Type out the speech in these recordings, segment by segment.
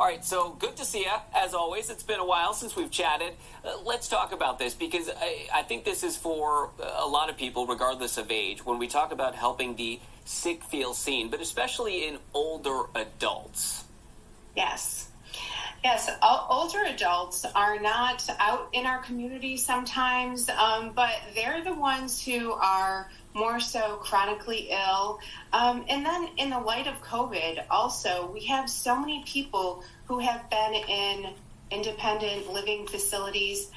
All right, so good to see you, as always. It's been a while since we've chatted. Let's talk about this, because I think this is for a lot of people, regardless of age, when we talk about helping the sick feel seen, but especially in older adults. Yes. Yes, older adults are not out in our community sometimes, but they're the ones who are more so chronically ill. And then in the light of COVID, also, we have so many people who have been in independent living facilities,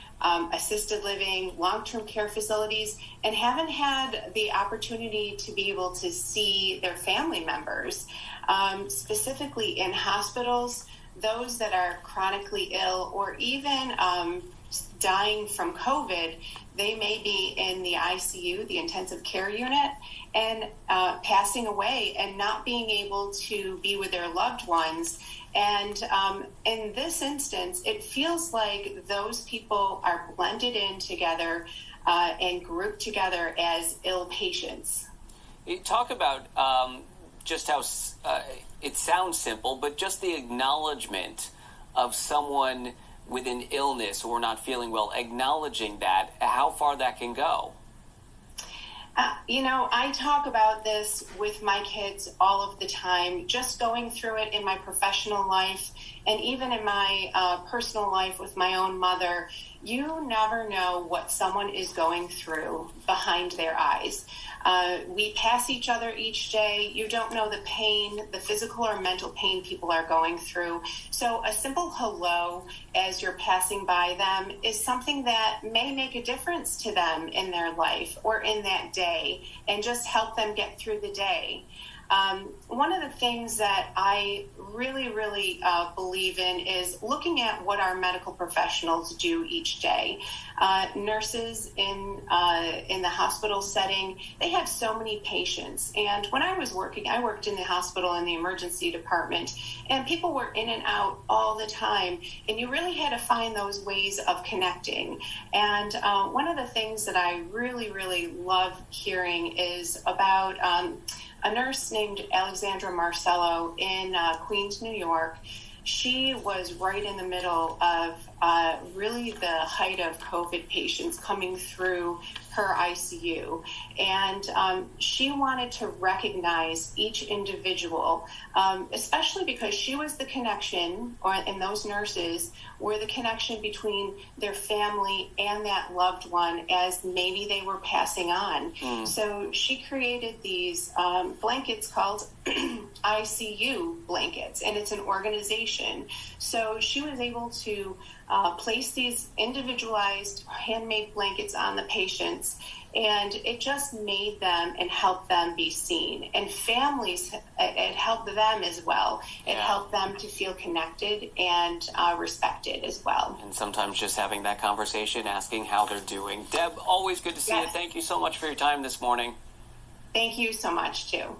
assisted living, long-term care facilities, and haven't had the opportunity to be able to see their family members, specifically in hospitals. Those that are chronically ill or even dying from COVID, they may be in the ICU, the intensive care unit, and passing away and not being able to be with their loved ones. And in this instance, it feels like those people are blended in together and grouped together as ill patients. You talk about just how it sounds simple, but just the acknowledgement of someone with an illness or not feeling well, acknowledging that, how far that can go. I talk about this with my kids all of the time, just going through it in my professional life and even in my personal life with my own mother. You never know what someone is going through behind their eyes. We pass each other each day. You don't know the pain, the physical or mental pain people are going through. So a simple hello as you're passing by them is something that may make a difference to them in their life or in that day and just help them get through the day. One of the things that I really believe in is looking at what our medical professionals do each day. Nurses in the hospital setting, they have so many patients. And when I was working, I worked in the hospital in the emergency department, and people were in and out all the time. And you really had to find those ways of connecting. And one of the things that I really love hearing is about a nurse named Alexandra Marcello in Queens, New York. She was right in the middle of really the height of COVID patients coming through her ICU. And she wanted to recognize each individual, especially because she was the connection, and those nurses were the connection between their family and that loved one as maybe they were passing on. So she created these blankets called ICU blankets, and it's an organization. So she was able to place these individualized handmade blankets on the patients, and it just made them and helped them be seen. And families, it helped them as well. It helped them to feel connected and respected as well. And sometimes just having that conversation, asking how they're doing. Deb, always good to see you. Thank you so much for your time this morning. Thank you so much, too.